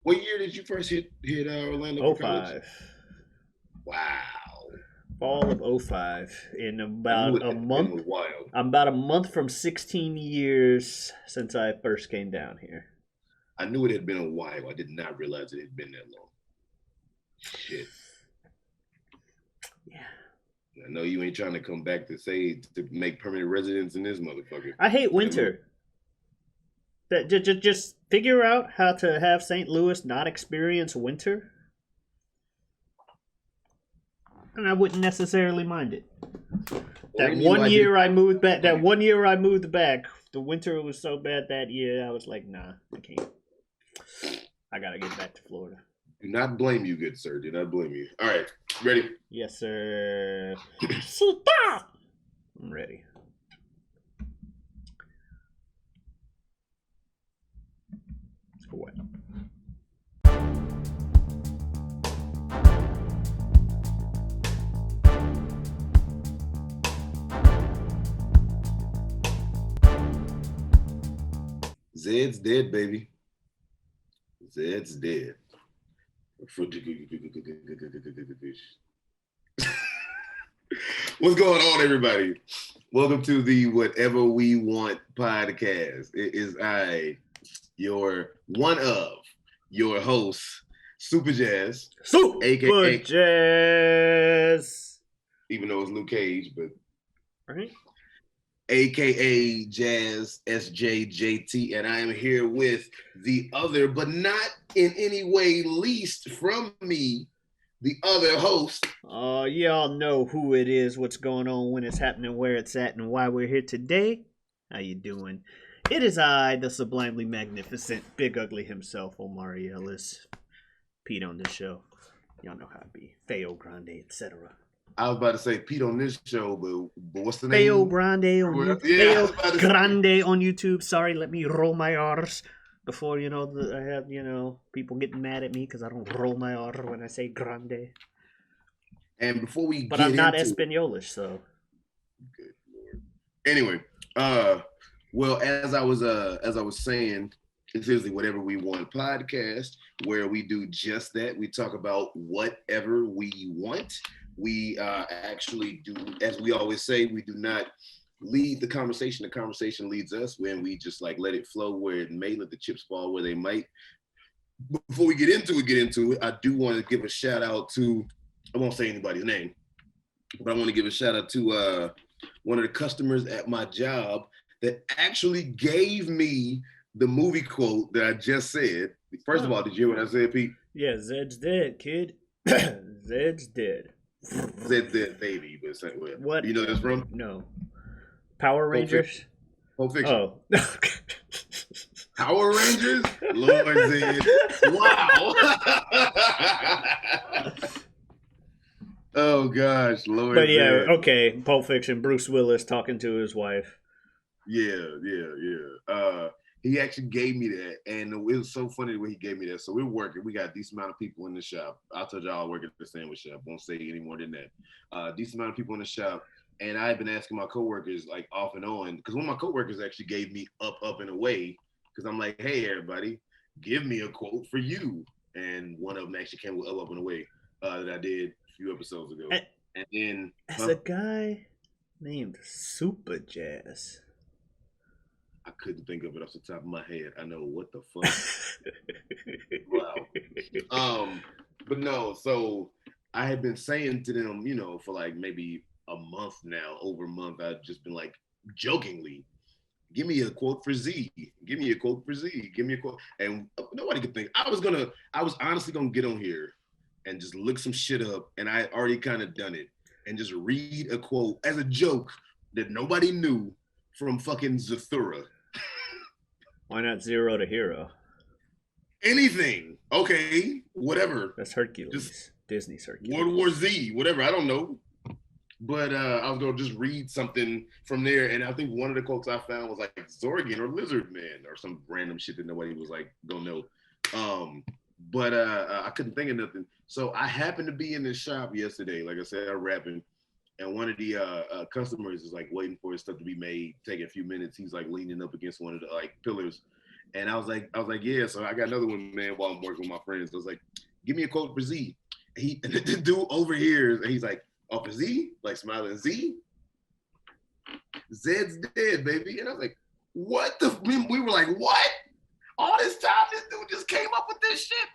What year did you first hit Orlando for college? '05. Wow. Fall of '05. In I knew about it a had been month. a while. I'm about a month from 16 years since I first came down here. I knew it had been a while. I did not realize it had been that long. Shit. Yeah. I know you ain't trying to come back to say to make permanent residence in this motherfucker. I hate winter. Just figure out how to have St. Louis not experience winter, and I wouldn't necessarily mind it. That one year I moved back. The winter was so bad that year. I was like, nah, I can't. I gotta get back to Florida. Do not blame you, good sir. Do not blame you. All right, ready? Yes, sir. I'm ready. For what? Zed's dead, baby. Zed's dead. What's going on, everybody? Welcome to the Whatever We Want podcast. It is I, your one of your hosts, Superjaz. Superjaz. Even though it's Luke Cage, but right. AKA Jazz SJJT, and I am here with the other, but not in any way least from me, the other host. Y'all know who it is, what's going on, when it's happening, where it's at, and why we're here today. How you doing? It is I, the sublimely magnificent, big ugly himself, Omari Ellis. Pete on this show. Y'all know how it be. Feogrande, etc. I was about to say Pete on this show, but what's the name? Feogrande on YouTube. Yeah, Feogrande on YouTube. Sorry, let me roll my R's before I have people getting mad at me because I don't roll my R when I say grande. And before we, but I'm not Espanolish, so. Good Lord. Anyway, well, as I was saying, it's usually Whatever We Want podcast, where we do just that. We talk about whatever we want. We actually do, as we always say, we do not lead the conversation. The conversation leads us when we just like let it flow where it may, let the chips fall where they might. Before we get into it, I do want to give a shout out to, I won't say anybody's name, but I want to give a shout out to one of the customers at my job that actually gave me the movie quote that I just said. First of all, did you hear what I said, Pete? Yeah, Zed's dead, kid. Zed's dead. Zed's dead, baby. But what? You know this from? No. Power Rangers? Pulp Fiction. Oh. Power Rangers? Lord Zed. Wow. Oh gosh, Lord. But yeah, Zed. Okay. Pulp Fiction, Bruce Willis talking to his wife. Yeah. He actually gave me that, and it was so funny the way he gave me that. So we're working. We got a decent amount of people in the shop. I told y'all I work at the sandwich shop. Won't say any more than that. Decent amount of people in the shop, and I've been asking my coworkers like off and on, because one of my coworkers actually gave me up and away, because I'm like, hey everybody, give me a quote for you, and one of them actually came with up and away that I did a few episodes ago. And then as a guy named Superjaz. I couldn't think of it off the top of my head. I know what the fuck. Wow. But no, so I had been saying to them, for like maybe a month now, over a month, I've just been like jokingly, give me a quote for Z. Give me a quote for Z. Give me a quote. And nobody could think. I was honestly gonna get on here and just look some shit up, and I already kind of done it, and just read a quote as a joke that nobody knew from fucking Zathura. Why not Zero to Hero? Anything. Okay, whatever. That's Hercules. Just Disney's Hercules. World War Z, whatever. I don't know. But I was going to just read something from there, and I think one of the quotes I found was like Zorgan or Lizard Man or some random shit that nobody was like, don't know. But I couldn't think of nothing. So I happened to be in this shop yesterday. Like I said, I'm rapping. And one of the customers is like waiting for his stuff to be made, taking a few minutes. He's like leaning up against one of the like pillars, And I was like, yeah. So I got another one, man. While I'm working with my friends, I was like, give me a quote for Z. And the dude overhears, and he's like, oh, for Z, like smiling. Z, Zed's dead, baby. And I was like, what the? We were like, what? All this time, this dude just came up with this shit.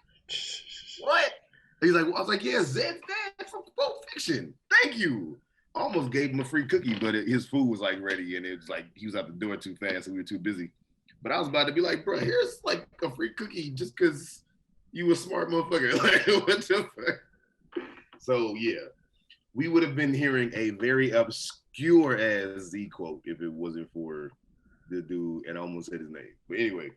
What? He's like, I was like, yeah, Zed's dead from Pulp Fiction. Thank you. I almost gave him a free cookie, but his food was like ready, and it was like he was out the door too fast, and we were too busy. But I was about to be like, bro, here's like a free cookie just because you a smart motherfucker. Like, what the fuck? So yeah, we would have been hearing a very obscure ass Z quote if it wasn't for the dude, and I almost said his name. But anyway,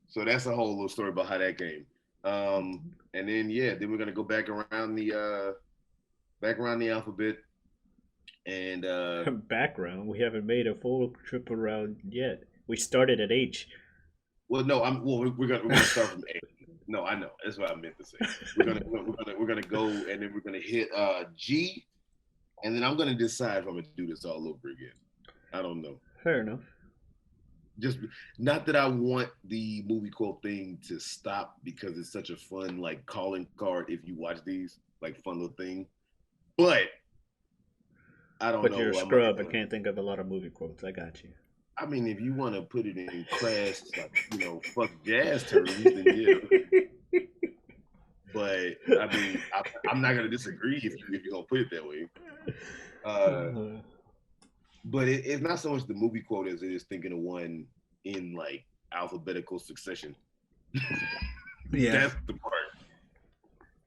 so that's a whole little story about how that came. And then then we're gonna go back around the alphabet. And background, we haven't made a full trip around yet. We started at H. Well, no, we're gonna start from A. No, I know. That's what I meant to say. We're gonna go, and then we're gonna hit G, and then I'm gonna decide if I'm gonna do this all over again. I don't know. Fair enough. Just not that I want the movie quote thing to stop because it's such a fun like calling card if you watch these, like fun little thing. But I don't know. But you're a scrub and can't think of a lot of movie quotes. I got you. I mean, if you want to put it in class, like, fuck jazz terms, then yeah. But I mean, I'm not gonna disagree if you're gonna put it that way. But it's not so much the movie quote as it is thinking of one in like alphabetical succession. Yeah, that's the part.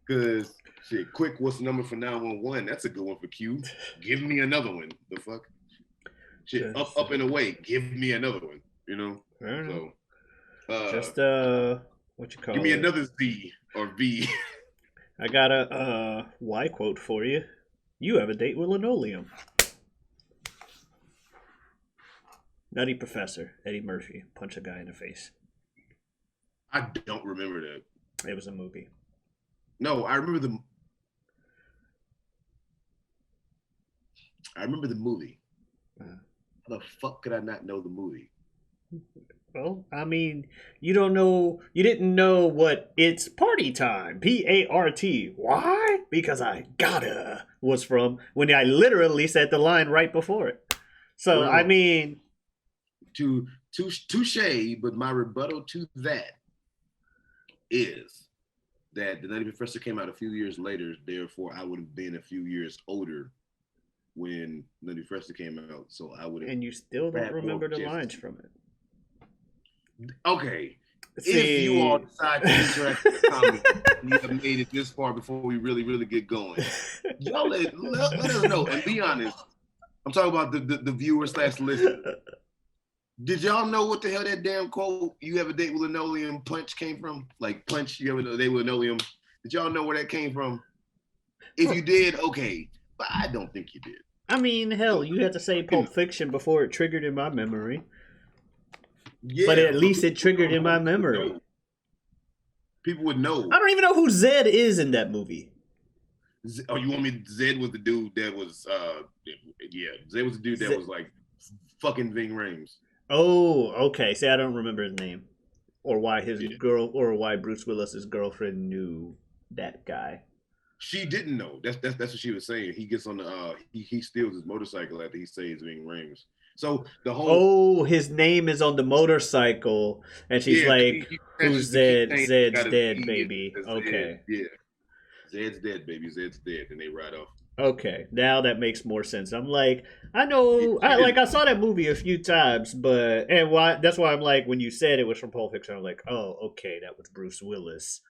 Because shit, quick, what's the number for 911? That's a good one for Q. Give me another one. The fuck. Shit, up and away. Give me another one. So, just what you call? Give me another Z or V. I got a Y quote for you. You have a date with linoleum. Nutty Professor, Eddie Murphy, punch a guy in the face. I don't remember that. It was a movie. No, I remember the movie. How the fuck could I not know the movie? Well, I mean, you didn't know what It's Party Time, P-A-R-T. Why? Because I gotta was from when I literally said the line right before it. So, well, I mean... Touche, but my rebuttal to that is that the Nutty Professor came out a few years later, therefore I would have been a few years older when Nutty Professor came out, so I would have... And you still don't remember the lines from it. Okay. See, if you all decide to interact with comments, you have made it this far before we really, really get going. Y'all let us know, and be honest. I'm talking about the viewer/listener. Did y'all know what the hell that damn quote, you have a date with linoleum, punch came from? Like, punch, you have a date with linoleum. Did y'all know where that came from? If you did, okay. But I don't think you did. I mean, hell, you had to say Pulp Fiction before it triggered in my memory. Yeah, but at least it triggered in my memory. People would know. I don't even know who Zed is in that movie. Oh, you want me? Zed was the dude that was, Zed was the dude that was like fucking Ving Rhames. Oh, okay. See, I don't remember his name, or why why Bruce Willis's girlfriend knew that guy. She didn't know. That's what she was saying. He gets on the he steals his motorcycle after he saves Ving Rhames. So the whole his name is on the motorcycle, and she's like, "Who's Zed? Zed's dead, baby." Okay. Yeah, Zed's dead, baby. Zed's dead, and they ride off. Okay, now that makes more sense. I'm like, I know, I saw that movie a few times, that's why I'm like, when you said it was from Pulp Fiction, I'm like, oh, okay, that was Bruce Willis.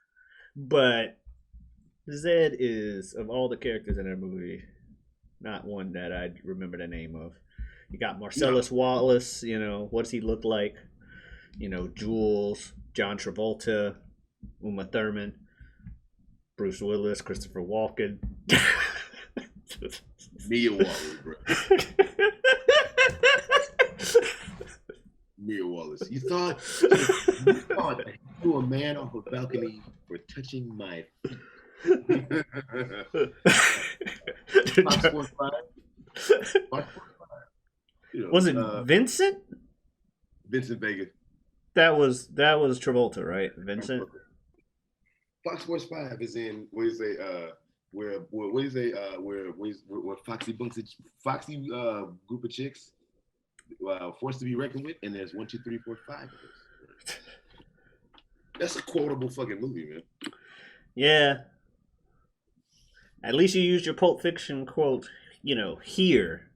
But Zed is, of all the characters in that movie, not one that I remember the name of. You got Marcellus Wallace, what's he look like? Jules, John Travolta, Uma Thurman, Bruce Willis, Christopher Walken. Mia Wallace, bro. Mia Wallace. You thought that you were a man off a balcony for touching my feet. Fox Sports 5. Was it Vincent? Vincent Vega. That was Travolta, right? Vincent. Fox Sports 5 is in where you say where you say where Foxy group of chicks forced to be reckoned with, and there's 1, 2, 3, 4, 5 of those. That's a quotable fucking movie, man. Yeah. At least you used your Pulp Fiction quote, here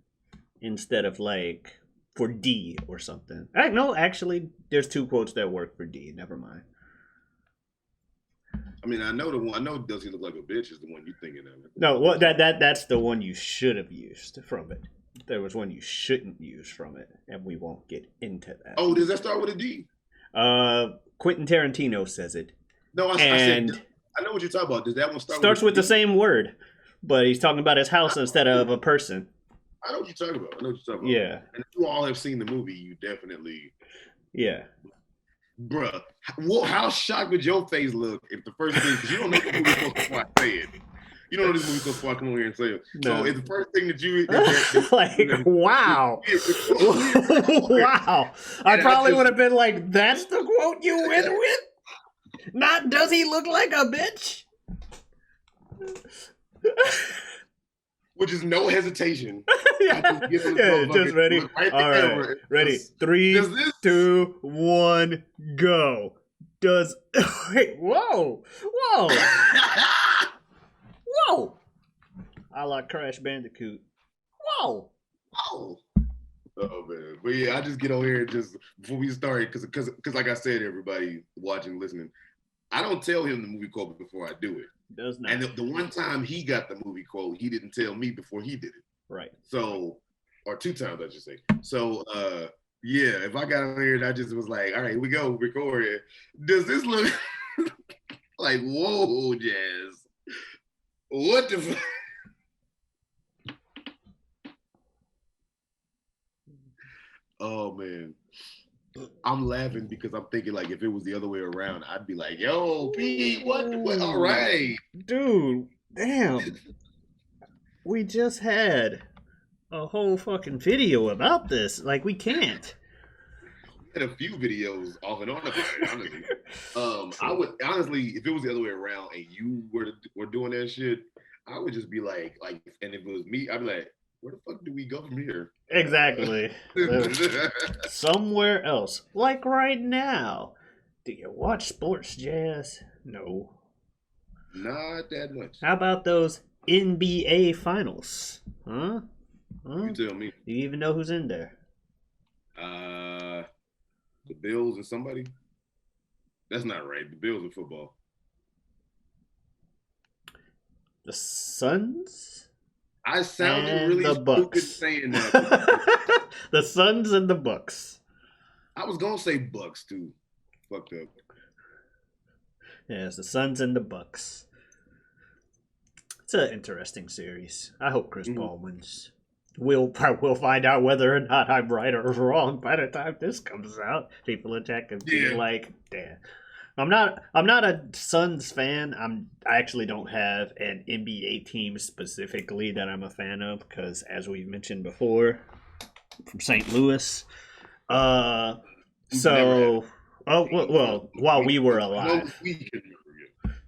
instead of like for D or something. No, actually, there's two quotes that work for D. Never mind. I mean, I know the one. I know "Does he look like a bitch" is the one you're thinking of. No, well, that's the one you should have used from it. There was one you shouldn't use from it, and we won't get into that. Oh, does that start with a D? Quentin Tarantino says it. No, I said I know what you're talking about. Does that one starts with the same word, but he's talking about his house instead of a person. I know what you're talking about. Yeah. And if you all have seen the movie, you definitely. Yeah. Bruh, how shocked would your face look if the first thing, because you don't know the movie before I say it. You don't know this movie before I come over here and say it. No. So if the first thing that you like, wow. Wow. I probably would have been like, that's the quote you went with? Not "Does he look like a bitch?" Which is no hesitation. Just ready. Right all right, ready. 3, 2, 1, go. Does wait? Whoa! Whoa! I like Crash Bandicoot. Whoa! Oh man, but yeah, I just get on here just before we start because like I said, everybody watching, listening, I don't tell him the movie quote before I do it. Does not. And the one time he got the movie quote, he didn't tell me before he did it. Right. So, or 2 times I should say. So, yeah, if I got on here and I just was like, all right, here we go, record it. Does this look like, whoa, Jazz? What the fuck? Oh man. I'm laughing because I'm thinking like if it was the other way around, I'd be like, yo, Pete, what? All right. Dude, damn. We just had a whole fucking video about this. Like, we can't. We had a few videos off and on about it, honestly. I would, honestly, if it was the other way around and you were doing that shit, I would just be like, and if it was me, I'd be like, where the fuck do we go from here? Exactly. Somewhere else. Like right now. Do you watch sports, Jazz? No. Not that much. How about those NBA finals? Huh? You tell me. Do you even know who's in there? The Bills and somebody? That's not right. The Bills are football. The Suns? I sounded really stupid saying that. The Suns and the Bucks. I was gonna say Bucks too. Fucked up. Yeah, it's the Suns and the Bucks. It's an interesting series. I hope Chris Paul wins. We'll find out whether or not I'm right or wrong by the time this comes out. People are checking like, damn. I'm not a Suns fan. I actually don't have an NBA team specifically that I'm a fan of because, as we've mentioned before, I'm from St. Louis. While we were alive.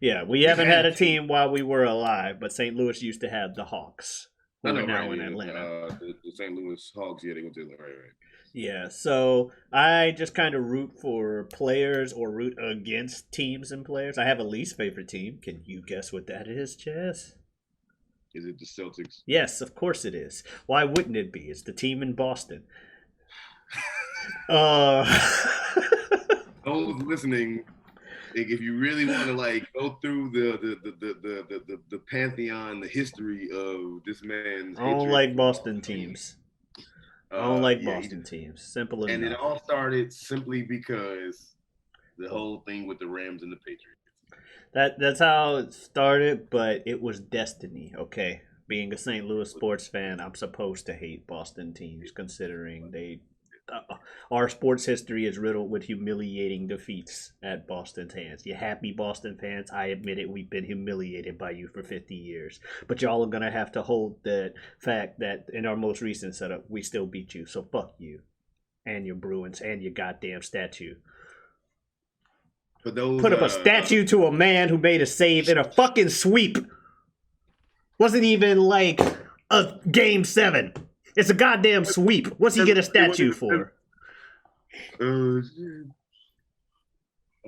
Yeah, we haven't had a team while we were alive, but St. Louis used to have the Hawks. Who are now in Atlanta. The St. Louis Hawks, yeah, they go to Atlanta, right. Yeah, so I just kind of root for players or root against teams and players. I have a least favorite team. Can you guess what that is, Chaz? Is it the Celtics? Yes, of course it is. Why wouldn't it be? It's the team in Boston. Those listening, if you really want to go through the pantheon, the history of this man's, I don't like Boston teams. I don't like Boston teams. Simple as and it all started simply because the whole thing with the Rams and the Patriots. That's how it started, but it was destiny. Okay, being a St. Louis sports fan, I'm supposed to hate Boston teams considering our sports history is riddled with humiliating defeats at Boston's hands. You happy Boston fans? I admit it, we've been humiliated by you for 50 years. But y'all are going to have to hold that fact that in our most recent setup, we still beat you. So fuck you and your Bruins and your goddamn statue. for those Put up a statue to a man who made a save in a fucking sweep. Wasn't even like a game 7. It's a goddamn sweep. What's he get a statue for? Shit.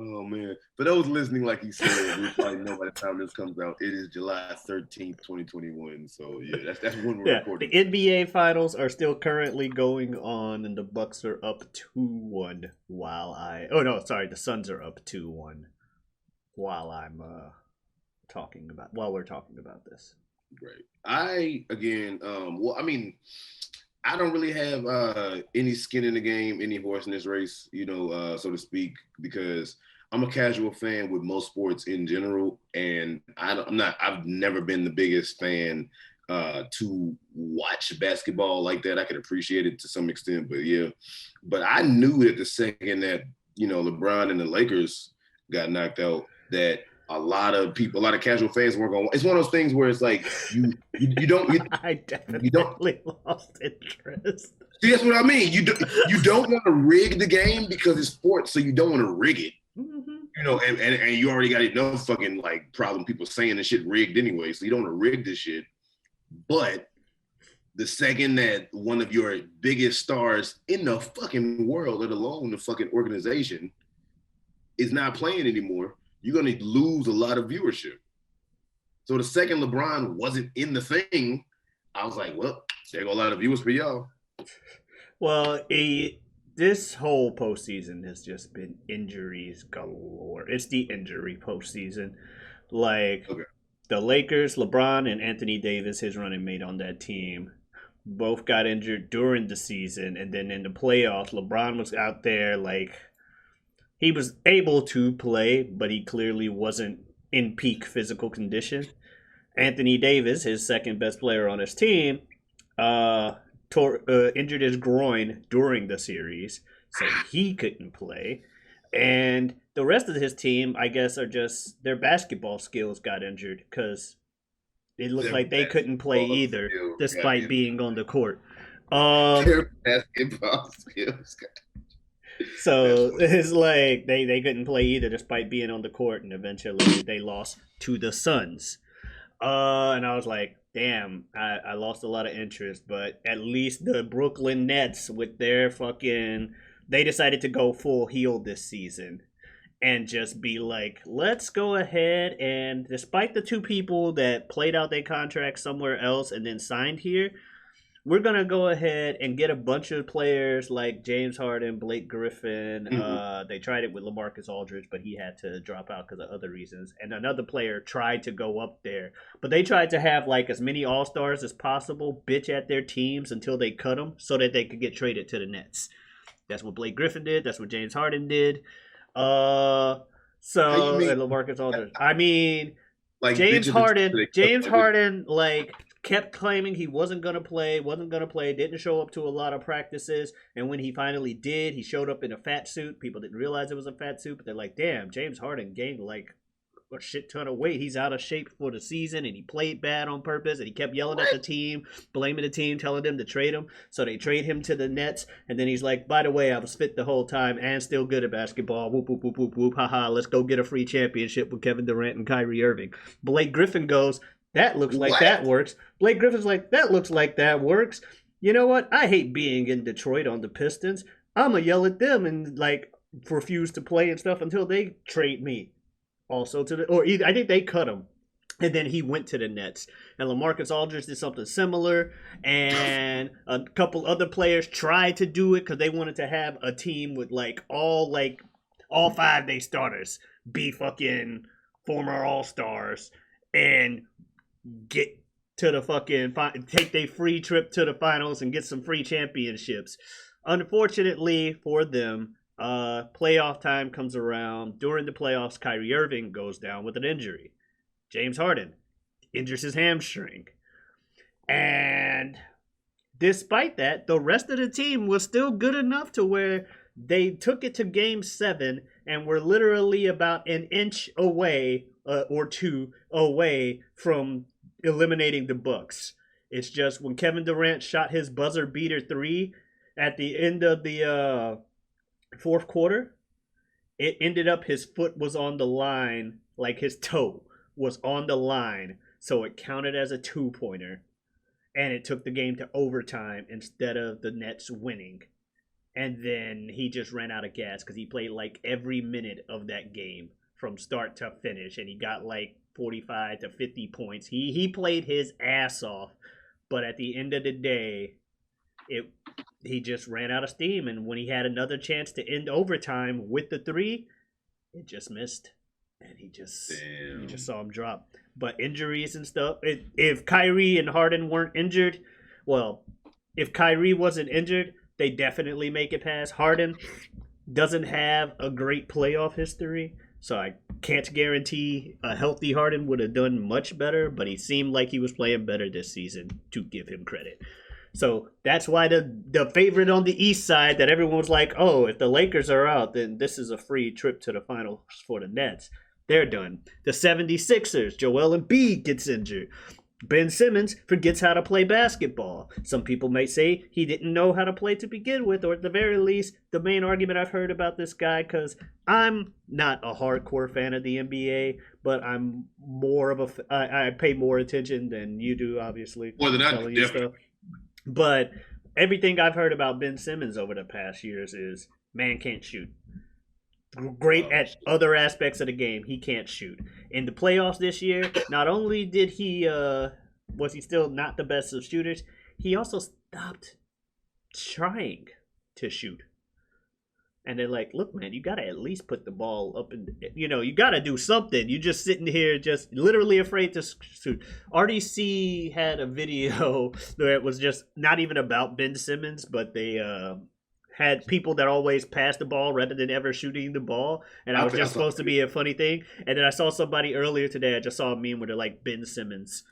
Oh man. For those listening, like he said, we probably know by the time this comes out, it is July 13th, 2021. So yeah, that's when we're recording. The NBA finals are still currently going on, and the Bucks are up 2-1 the Suns are up 2-1 while we're talking about this. Right. I don't really have any skin in the game, any horse in this race, so to speak, because I'm a casual fan with most sports in general, and I've never been the biggest fan to watch basketball like that. I could appreciate it to some extent, but I knew that the second that LeBron and the Lakers got knocked out, that a lot of casual fans weren't going. It's one of those things where it's like you don't. I definitely lost interest. See, that's what I mean. You don't want to rig the game because it's sports, so you don't want to rig it. Mm-hmm. And you already got enough fucking like problem people saying the shit rigged anyway, so you don't want to rig this shit. But the second that one of your biggest stars in the fucking world, let alone the fucking organization, is not playing anymore, you're going to lose a lot of viewership. So the second LeBron wasn't in the thing, I was like, well, there go a lot of viewers for y'all. Well, this whole postseason has just been injuries galore. It's the injury postseason. The Lakers, LeBron and Anthony Davis, his running mate on that team, both got injured during the season. And then in the playoffs, LeBron was out there he was able to play, but he clearly wasn't in peak physical condition. Anthony Davis, his second best player on his team, injured his groin during the series, so he couldn't play. And the rest of his team, I guess, are just their basketball skills got injured because it looked like they couldn't play either, despite being on the court. Their basketball skills got So it's like they couldn't play either despite being on the court, and eventually they lost to the Suns. And I was like, damn, I lost a lot of interest, but at least the Brooklyn Nets with their they decided to go full heel this season and just be like, let's go ahead and despite the two people that played out their contract somewhere else and then signed here, we're going to go ahead and get a bunch of players like James Harden, Blake Griffin. Mm-hmm. They tried it with LaMarcus Aldridge, but he had to drop out because of other reasons. And another player tried to go up there. But they tried to have as many All-Stars as possible bitch at their teams until they cut them so that they could get traded to the Nets. That's what Blake Griffin did. That's what James Harden did. And LaMarcus Aldridge. I mean, James Harden, kept claiming he wasn't going to play, didn't show up to a lot of practices, and when he finally did, he showed up in a fat suit. People didn't realize it was a fat suit, but they're like, damn, James Harden gained a shit ton of weight. He's out of shape for the season, and he played bad on purpose, and he kept yelling at the team, blaming the team, telling them to trade him, so they trade him to the Nets, and then he's like, by the way, I was fit the whole time and still good at basketball, whoop, whoop, whoop, whoop, whoop, haha, let's go get a free championship with Kevin Durant and Kyrie Irving. Blake Griffin goes, that looks like that works. Blake Griffin's like, that looks like that works. You know what? I hate being in Detroit on the Pistons. I'm going to yell at them and, refuse to play and stuff until they trade me. Also I think they cut him. And then he went to the Nets. And LaMarcus Aldridge did something similar. And a couple other players tried to do it because they wanted to have a team with, all 5 day starters be fucking former All-Stars and get to the take their free trip to the finals and get some free championships. Unfortunately for them, playoff time comes around. During the playoffs, Kyrie Irving goes down with an injury. James Harden injures his hamstring. And despite that, the rest of the team was still good enough to where they took it to Game 7 and were literally about an inch away or two away from eliminating the Bucks. It's just when Kevin Durant shot his buzzer beater 3 at the end of the fourth quarter, it ended up his foot was on the line, like his toe was on the line, so it counted as a 2-pointer, and it took the game to overtime instead of the Nets winning. And then he just ran out of gas because he played like every minute of that game from start to finish, and he got like 45 to 50 points. He played his ass off, but at the end of the day, it he just ran out of steam. And when he had another chance to end overtime with the three, it just missed, and you just saw him drop. But injuries and stuff. If Kyrie and Harden weren't injured, well, if Kyrie wasn't injured, they definitely make it past. Harden doesn't have a great playoff history, so I can't guarantee a healthy Harden would have done much better, but he seemed like he was playing better this season, to give him credit. So that's why the favorite on the East side that everyone was like, oh, if the Lakers are out, then this is a free trip to the finals for the Nets. They're done. The 76ers, Joel Embiid gets injured. Ben Simmons forgets how to play basketball. Some people may say he didn't know how to play to begin with, or at the very least, the main argument I've heard about this guy, because I'm not a hardcore fan of the NBA, but I'm more of I pay more attention than you do, obviously. More than I do, definitely. But everything I've heard about Ben Simmons over the past years is man can't shoot. Great at other aspects of the game, he can't shoot. In the playoffs this year, not only did he was he still not the best of shooters, he also stopped trying to shoot. And they're like, look, man, you got to at least put the ball up and, you got to do something. You're just sitting here just literally afraid to shoot. RDC had a video where it was just not even about Ben Simmons, but they had people that always pass the ball rather than ever shooting the ball. And I was just supposed to be a funny thing. And then I saw somebody earlier today, I just saw a meme where they're like, Ben Simmons.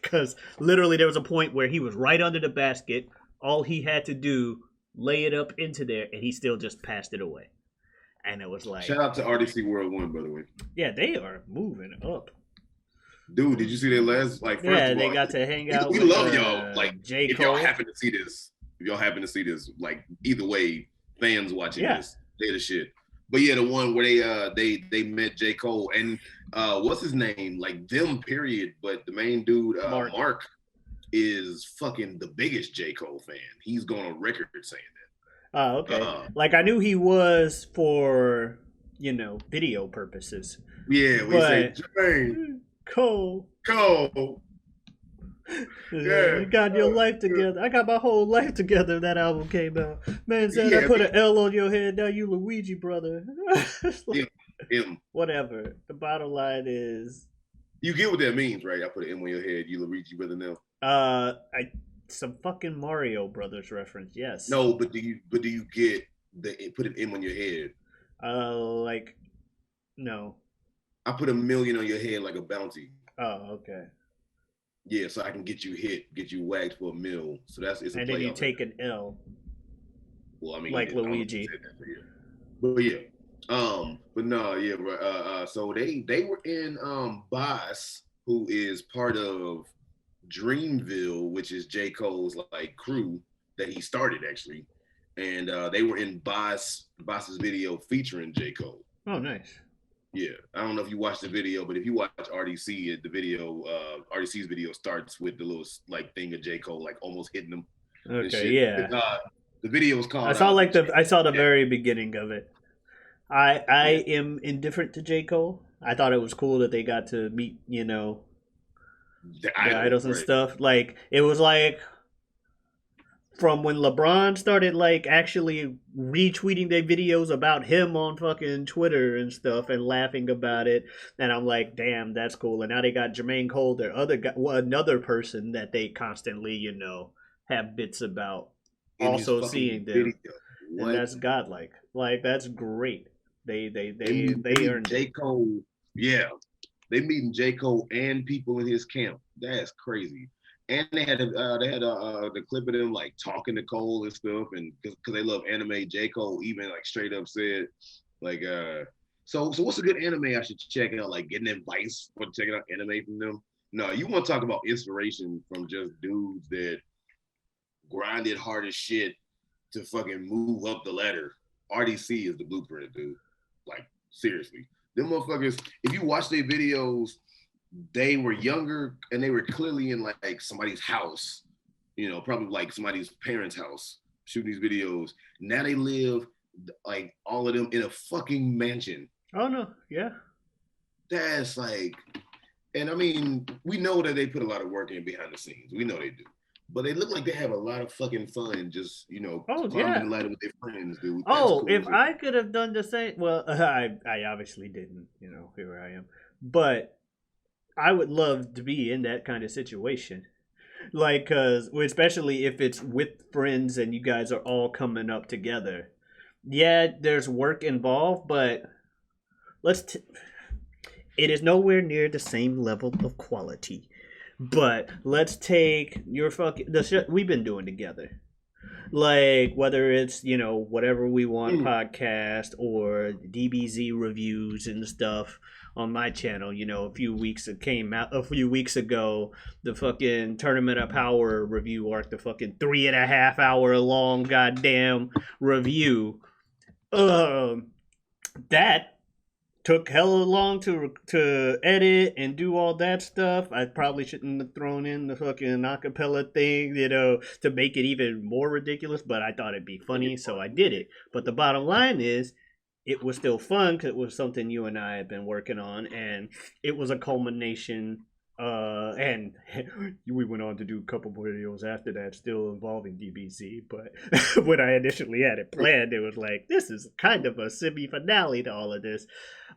Because literally there was a point where he was right under the basket. All he had to do, lay it up into there, and he still just passed it away. And it was like, shout out to RDC World One, by the way. Yeah, they are moving up. Dude, did you see their last they got to hang out. We love y'all. Like, J. if y'all happen to see this, like either way, fans watching this, they're the shit. But yeah, the one where they met J. Cole and what's his name? Like them, period. But the main dude, Mark is fucking the biggest J. Cole fan. He's going on record saying that. Oh, okay. Like I knew he was for, video purposes. Yeah, we say Jermaine. Cole. Yeah. You got your life together. I got my whole life together. That album came out. Man said I put an L on your head. Now you Luigi, brother. Like, him. Whatever. The bottom line is, you get what that means, right? I put an M on your head. You Luigi, brother. Now. Some fucking Mario Brothers reference. Yes. No, but do you get the put an M on your head? No. I put $1 million on your head like a bounty. Oh, okay. Yeah, so I can get you whacked for $1 million. So it's a and then you take an L. Well, I mean, like Luigi. But yeah, but no, yeah, bro. So they were in Boss, who is part of Dreamville, which is J. Cole's like crew that he started actually, and they were in Boss's video featuring J. Cole. Oh, nice. Yeah, I don't know if you watched the video, but if you watch RDC, the video, RDC's video starts with the little like thing of J. Cole like almost hitting him. Okay, yeah. The video was called. I saw the very beginning of it. I am indifferent to J. Cole. I thought it was cool that they got to meet, the idols and stuff. Like it was like from when LeBron started like actually retweeting their videos about him on fucking Twitter and stuff and laughing about it, and I'm like, damn, that's cool. And now they got Jermaine Cole, their other guy, another person that they constantly, have bits about, also seeing them, and that's godlike. Like that's great. They earned J. Cole. Yeah, they meeting J. Cole and people in his camp. That's crazy. And they had the clip of them like talking to Cole and stuff, and because they love anime. J. Cole even like straight up said, like, so what's a good anime I should check out? Like getting advice for checking out anime from them. No, you want to talk about inspiration from just dudes that grinded hard as shit to fucking move up the ladder. RDC is the blueprint, dude. Like, seriously. Them motherfuckers, if you watch their videos, they were younger and they were clearly in like somebody's house, probably like somebody's parents' house shooting these videos. Now they live, like, all of them in a fucking mansion. Oh, no. Yeah. That's like, and I mean, we know that they put a lot of work in behind the scenes. We know they do. But they look like they have a lot of fucking fun just, climbing the ladder with their friends, dude. That's cool. If dude. I could have done the same, well, I obviously didn't, here I am. But I would love to be in that kind of situation. Like, cause especially if it's with friends and you guys are all coming up together. Yeah, there's work involved, but it is nowhere near the same level of quality. But let's take your the shit we've been doing together. Like whether it's, whatever we want podcast or DBZ reviews and stuff on my channel, a few weeks ago, the fucking Tournament of Power review arc, the fucking 3.5 hour long goddamn review. That took hella long to edit and do all that stuff. I probably shouldn't have thrown in the fucking acapella thing, to make it even more ridiculous, but I thought it'd be funny, so I did it. But the bottom line is, it was still fun because it was something you and I had been working on, and it was a culmination. And we went on to do a couple videos after that, still involving DBZ. But when I initially had it planned, it was like, this is kind of a semi-finale to all of this.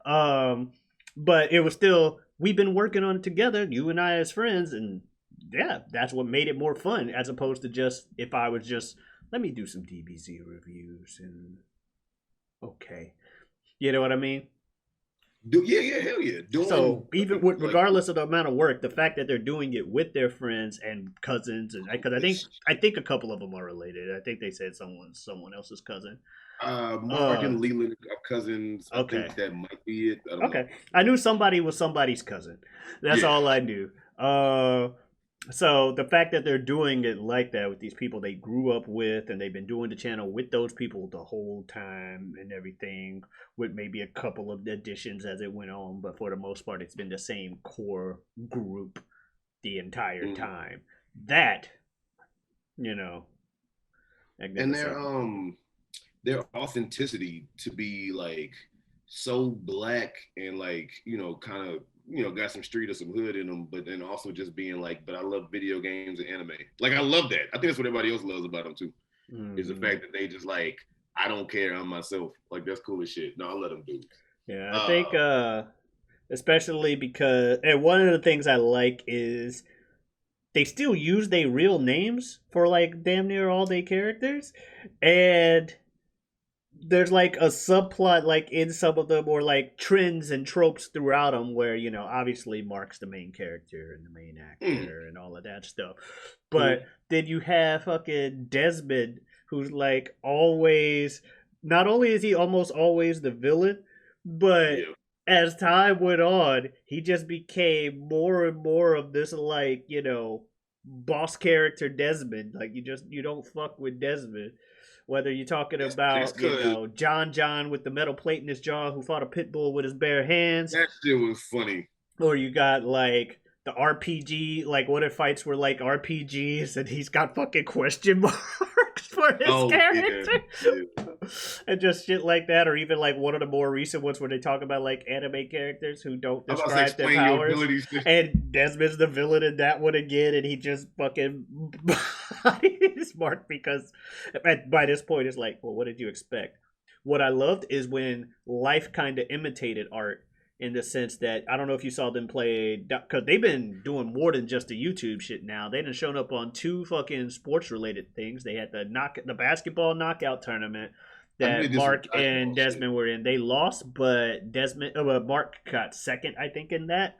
But it was still, we've been working on it together, you and I as friends, and yeah, that's what made it more fun, as opposed to just, if I was just, let me do some DBZ reviews, and okay. You know what I mean? Yeah, hell yeah. So even regardless of the amount of work, the fact that they're doing it with their friends and cousins, and because I think a couple of them are related. I think they said someone else's cousin. Mark and Leland are cousins. Okay. I think that might be it. I knew somebody was somebody's cousin. That's all I knew. So the fact that they're doing it like that with these people they grew up with, and they've been doing the channel with those people the whole time and everything, with maybe a couple of additions as it went on, but for the most part it's been the same core group the entire time. That, and their authenticity to be like so black and like, kind of, got some street or some hood in them, but then also just being like, but I love video games and anime. Like, I love that. I think that's what everybody else loves about them too, is the fact that they just like, I don't care, I'm myself. Like, that's cool as shit. No, I'll let them do it. Yeah, I think, especially because, and one of the things I like is they still use their real names for like damn near all their characters, and there's like a subplot like in some of them, or like trends and tropes throughout them, where obviously Mark's the main character and the main actor and all of that stuff, but then you have fucking Desmond, who's like always, not only is he almost always the villain, but as time went on, he just became more and more of this like, boss character Desmond. Like, you don't fuck with Desmond. Whether you're talking about, John with the metal plate in his jaw, who fought a pit bull with his bare hands. That shit was funny. Or you got like the RPG, like what if fights were like RPGs, and he's got fucking question marks for his character. Yeah. And just shit like that. Or even like one of the more recent ones where they talk about like anime characters who don't describe their powers. And Desmond's the villain in that one again, and he just fucking bodies Mark, because by this point it's like, well, what did you expect? What I loved is when life kind of imitated art, in the sense that, I don't know if you saw them play, because they've been doing more than just the YouTube shit now. They done shown up on 2 fucking sports related things. They had the basketball knockout tournament that Mark and Desmond were in. They lost, but Mark got second, I think, in that.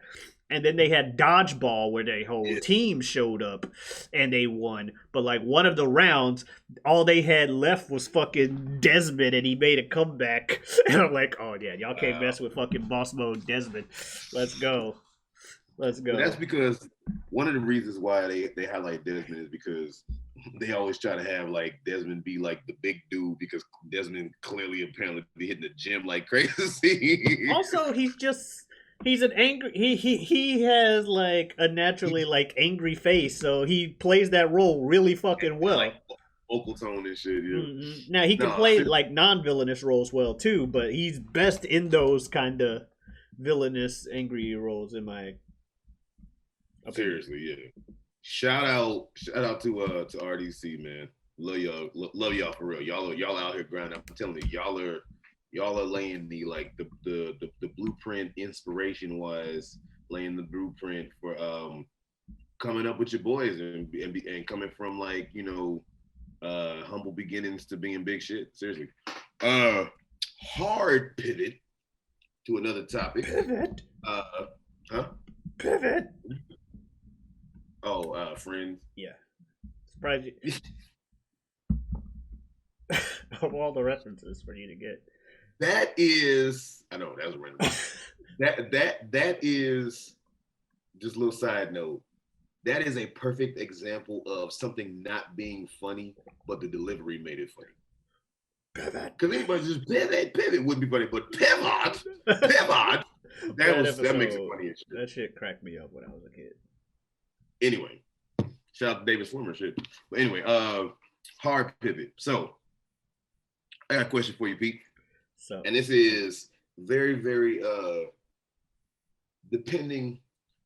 And then they had dodgeball, where their whole team showed up and they won. But like one of the rounds, all they had left was fucking Desmond, and he made a comeback. And I'm like, oh yeah, y'all can't mess with fucking boss mode Desmond. Let's go. Let's But that's go. because one of the reasons why they highlight Desmond is because they always try to have like Desmond be like the big dude because Desmond clearly apparently be hitting the gym like crazy. Also, he's an angry he has like a naturally He's like angry face, so he plays that role really fucking and like well. vocal tone and shit. Yeah. Now he can No, play like non-villainous roles well too, but he's best in those kind of villainous, angry roles, in my opinion. seriously, yeah. Shout out to RDC, man. Love y'all for real. Y'all out here grinding. I'm telling you, y'all are laying the blueprint inspiration wise, laying the blueprint for coming up with your boys and coming from like humble beginnings to being big shit. Seriously. Uh Hard pivot to another topic. Pivot. Huh? Pivot. Oh, Friends. Yeah. Surprised you. Of all the references for you to get. That is, I know that was a random. that is just a little side note. That is a perfect example of something not being funny, but the delivery made it funny. Pivot. Because anybody just pivot wouldn't be funny, but pivot. That makes it funny as shit. That shit cracked me up when I was a kid. Anyway, shout out to David Swimmer shit. But anyway, hard pivot. So I got a question for you, Pete. So, and this is very, very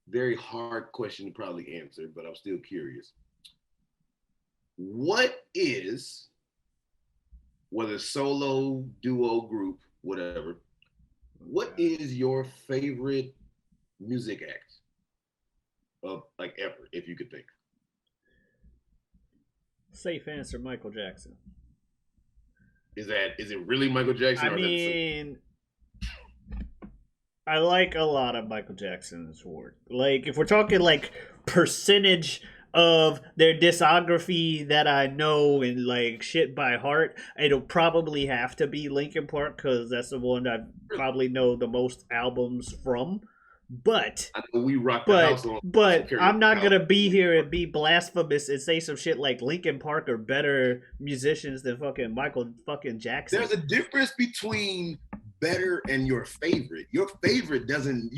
very hard question to probably answer, but I'm still curious. What is, whether solo, duo, group, whatever, what is your favorite music act of like ever, if you could think? safe answer, Michael Jackson. Is it really Michael Jackson? I mean, I like a lot of Michael Jackson's work. Like, if we're talking like percentage of their discography that I know and like shit by heart, it'll probably have to be Linkin Park because that's the one I probably know the most albums from. But I know we rock the house on. But I'm not gonna be here and be blasphemous and say some shit like Linkin Park are better musicians than fucking Michael fucking Jackson. There's a difference between better and your favorite. Your favorite doesn't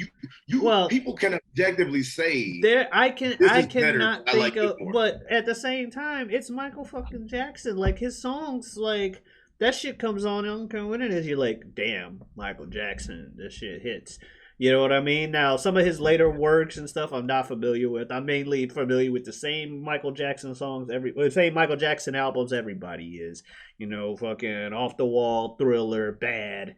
people can objectively say I cannot think of, but at the same time, it's Michael fucking Jackson. Like his songs, like that shit comes on. I don't care when it is. You're like, damn, Michael Jackson, this shit hits. You know what I mean? Now, some of his later works and stuff I'm not familiar with. I'm mainly familiar with the same Michael Jackson songs, the same Michael Jackson albums everybody is. You know, fucking Off the Wall, Thriller, Bad,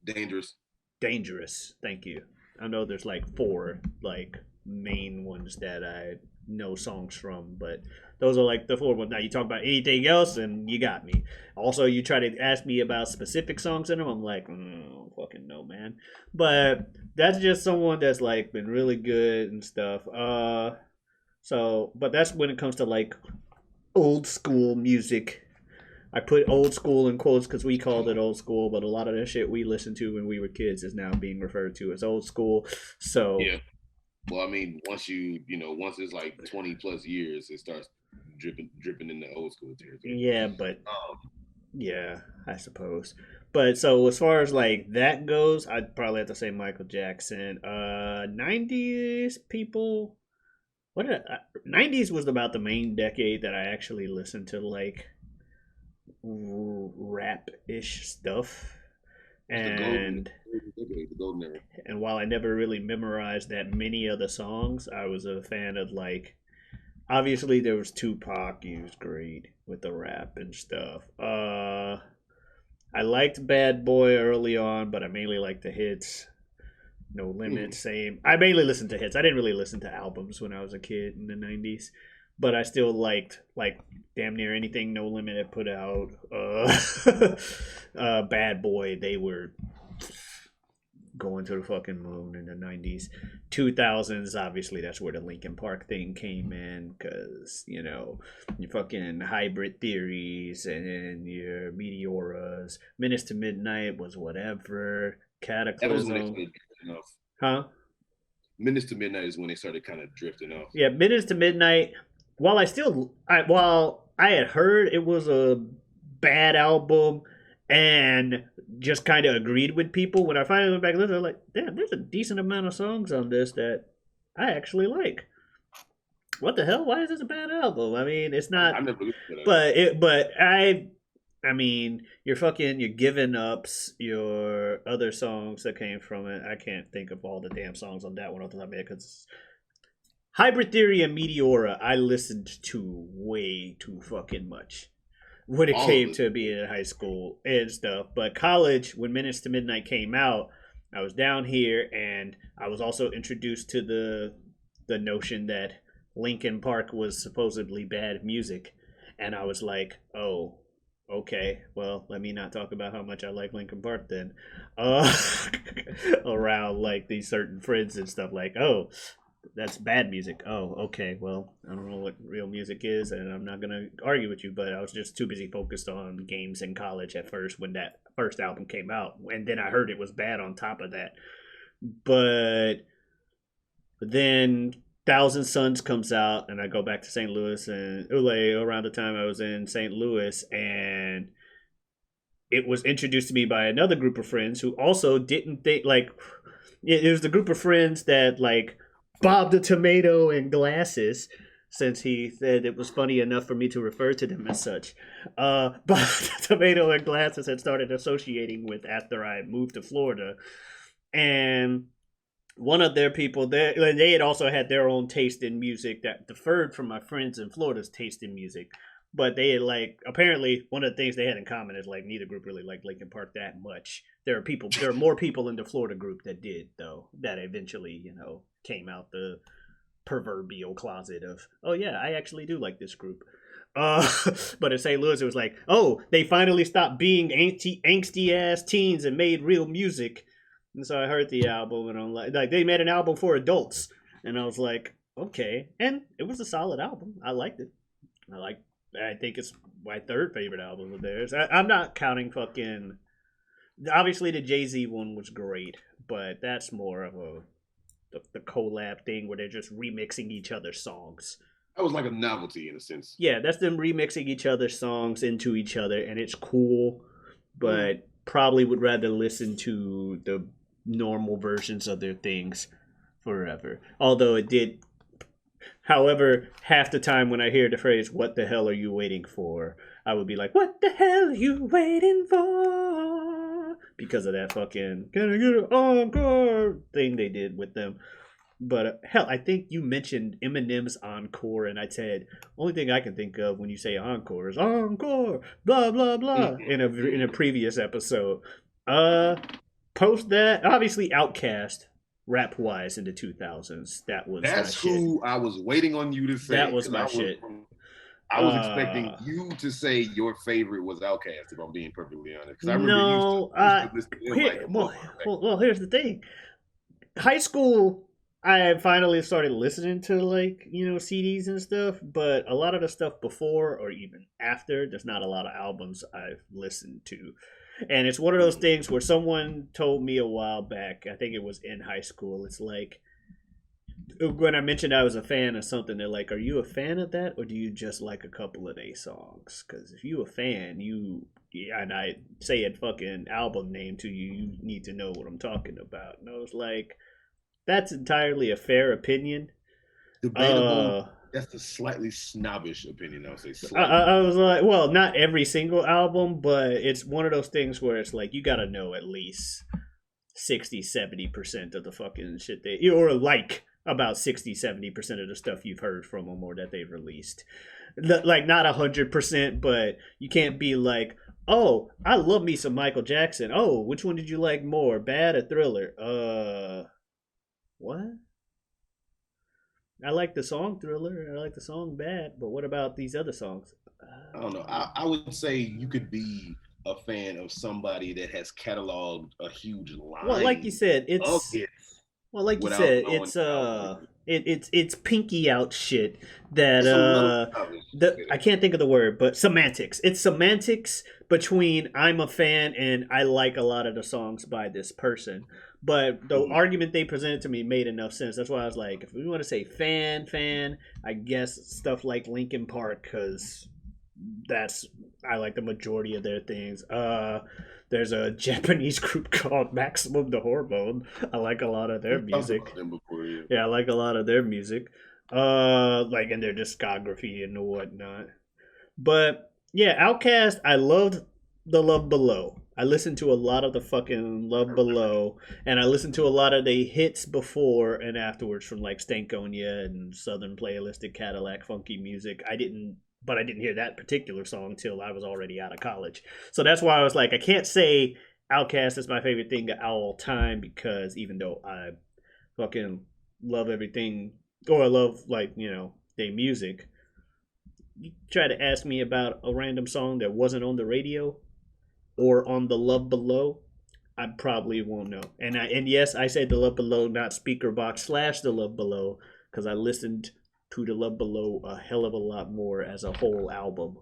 Dangerous. Dangerous. Thank you. I know there's like 4 like main ones that I know songs from, but those are like the 4 ones. Now you talk about anything else, and you got me. Also, you try to ask me about specific songs in them. I'm like, I don't fucking know, man. But that's just someone that's like been really good and stuff. But that's when it comes to like old school music. I put old school in quotes because we called it old school, but a lot of the shit we listened to when we were kids is now being referred to as old school. So yeah. Well, I mean, once it's like 20 plus years, it starts dripping in the old school territory. Yeah, but yeah, I suppose. But so as far as like that goes, I'd probably have to say Michael Jackson. 90s people. 90s was about the main decade that I actually listened to like rap-ish stuff. And the golden era. And while I never really memorized that many of the songs, I was a fan of like obviously there was Tupac, he was great with the rap and stuff. I liked Bad Boy early on, but I mainly liked the hits. No Limit, same. I mainly listened to hits. I didn't really listen to albums when I was a kid in the 90s. But I still liked like damn near anything No Limit had put out. Bad Boy, they were going to the fucking moon in the 90s. 2000s, obviously that's where the Linkin Park thing came in, because your fucking Hybrid Theories and your Meteoras. Minutes to Midnight was whatever. Cataclysm. Huh? Minutes to Midnight is when they started kind of drifting off. Yeah, Minutes to Midnight. While I had heard it was a bad album and just kind of agreed with people, when I finally went back and listened, I was like, damn, there's a decent amount of songs on this that I actually like. What the hell? Why is this a bad album? I mean, it's not, I never listened to that. but I mean, you're giving ups, your other songs that came from it. I can't think of all the damn songs on that one off the top of my head because Hybrid Theory and Meteora, I listened to way too fucking much when it All came of it. to being in high school and stuff. But college, when Minutes to Midnight came out, I was down here and I was also introduced to the notion that Linkin Park was supposedly bad music. And I was like, oh, okay, well, let me not talk about how much I like Linkin Park then. Uh, around like these certain friends and stuff like, oh, that's bad music. Oh, okay. Well, I don't know what real music is, and I'm not gonna argue with you. But I was just too busy focused on games in college at first when that first album came out, and then I heard it was bad on top of that. But then Thousand Suns comes out, and I go back to St. Louis and Ule around the time I was in St. Louis, and it was introduced to me by another group of friends who also didn't think like it was the group of friends that like Bob the Tomato and Glasses, since he said it was funny enough for me to refer to them as such. Bob the Tomato and Glasses had started associating with after I moved to Florida. And one of their people, they had also had their own taste in music that differed from my friends in Florida's taste in music. But they had like apparently one of the things they had in common is like neither group really liked Linkin Park that much. There are more people in the Florida group that did though, that eventually, came out the proverbial closet of, oh yeah, I actually do like this group. Uh, but in St. Louis, it was like, oh, they finally stopped being angsty ass teens and made real music. And so I heard the album, and I'm like they made an album for adults, and I was like, okay, and it was a solid album. I liked it. I think it's my third favorite album of theirs. I'm not counting fucking. Obviously, the Jay-Z one was great, but that's more of the collab thing where they're just remixing each other's songs. That was like a novelty in a sense. Yeah, that's them remixing each other's songs into each other, and it's cool, but probably would rather listen to the normal versions of their things forever. Although it did. However, half the time when I hear the phrase, what the hell are you waiting for? I would be like, what the hell are you waiting for? Because of that fucking, can I get an encore thing they did with them. But hell, I think you mentioned Eminem's encore, and I said, only thing I can think of when you say encore is encore, blah, blah, blah, in a previous episode. Post that, obviously Outkast, rap wise in the 2000s. That's who I was waiting on you to say. That was my shit. I was expecting you to say your favorite was Outkast, if I'm being perfectly honest. Because I remember well, here's the thing. High school, I finally started listening to like, CDs and stuff, but a lot of the stuff before or even after, there's not a lot of albums I've listened to. And it's one of those things where someone told me a while back, I think it was in high school, it's like, when I mentioned I was a fan of something, they're like, are you a fan of that, or do you just like a couple of their songs? Because if you a fan, and I say a fucking album name to you, you need to know what I'm talking about. And I was like, that's entirely a fair opinion. Debatable. That's a slightly snobbish opinion, I would say. I was like, well, not every single album, but it's one of those things where it's like, you gotta know at least 60-70% of the fucking shit or like about 60-70% of the stuff you've heard from them or that they've released. Like, not 100%, but you can't be like, oh, I love me some Michael Jackson. Oh, which one did you like more, Bad or Thriller? What? I like the song Thriller. I like the song Bad. But what about these other songs? I don't know. I would say you could be a fan of somebody that has cataloged a huge line. Well, like you said, it's it's pinky out shit that I can't think of the word, but semantics. It's semantics between I'm a fan and I like a lot of the songs by this person. But the Mhm. argument they presented to me made enough sense. That's why I was like, if we want to say fan, I guess stuff like Linkin Park, because that's I like the majority of their things. There's a Japanese group called Maximum the Hormone. I like a lot of their We've talked music. about them before, yeah. Yeah, I like a lot of their music. Like in their discography and whatnot. But yeah, Outcast, I loved the Love Below. I listened to a lot of the fucking I Love remember Below, and I listened to a lot of the hits before and afterwards from like Stankonia and Southern Playalistic Cadillac Funky Music. But I didn't hear that particular song till I was already out of college. So that's why I was like, I can't say Outcast is my favorite thing of all time because even though I fucking love everything or I love like their music, you try to ask me about a random song that wasn't on the radio or on the Love Below, I probably won't know. And yes, I say the Love Below, not speaker box slash the Love Below, because I listened to the Love Below a hell of a lot more as a whole album.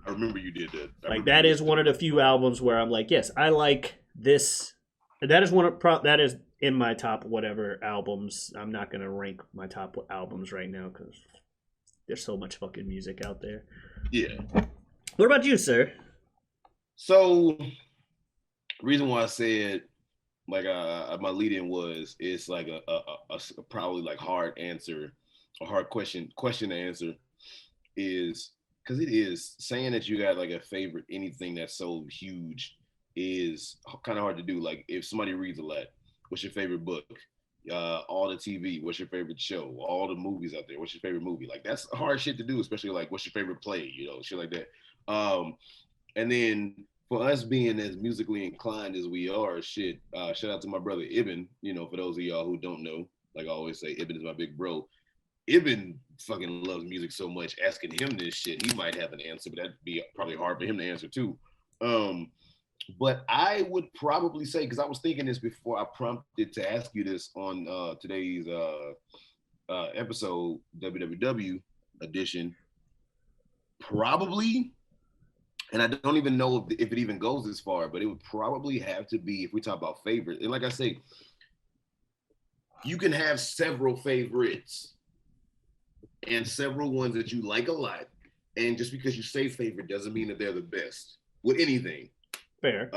I remember you did that. I Like remember you that is listened one to of the it. few albums where I'm like, yes, I like this. That is that is in my top whatever albums. I'm not gonna rank my top albums right now because there's so much fucking music out there. Yeah. What about you, sir? So reason why I said like my lead in was it's like a probably like hard answer, a hard question to answer is because it is saying that you got like a favorite anything that's so huge is kind of hard to do. Like if somebody reads a lot, what's your favorite book? All the TV, what's your favorite show? All the movies out there, what's your favorite movie? Like that's hard shit to do, especially like what's your favorite play, shit like that. And then for us being as musically inclined as we are, shit, shout out to my brother Ibn, for those of y'all who don't know, like I always say, Ibn is my big bro. Ibn fucking loves music so much. Asking him this shit, he might have an answer, but that'd be probably hard for him to answer too. Um, but I would probably say, because I was thinking this before I prompted to ask you this on today's episode, WWW edition, probably, and I don't even know if it even goes this far, but it would probably have to be if we talk about favorites. And like I say, you can have several favorites and several ones that you like a lot. And just because you say favorite doesn't mean that they're the best with anything. Fair.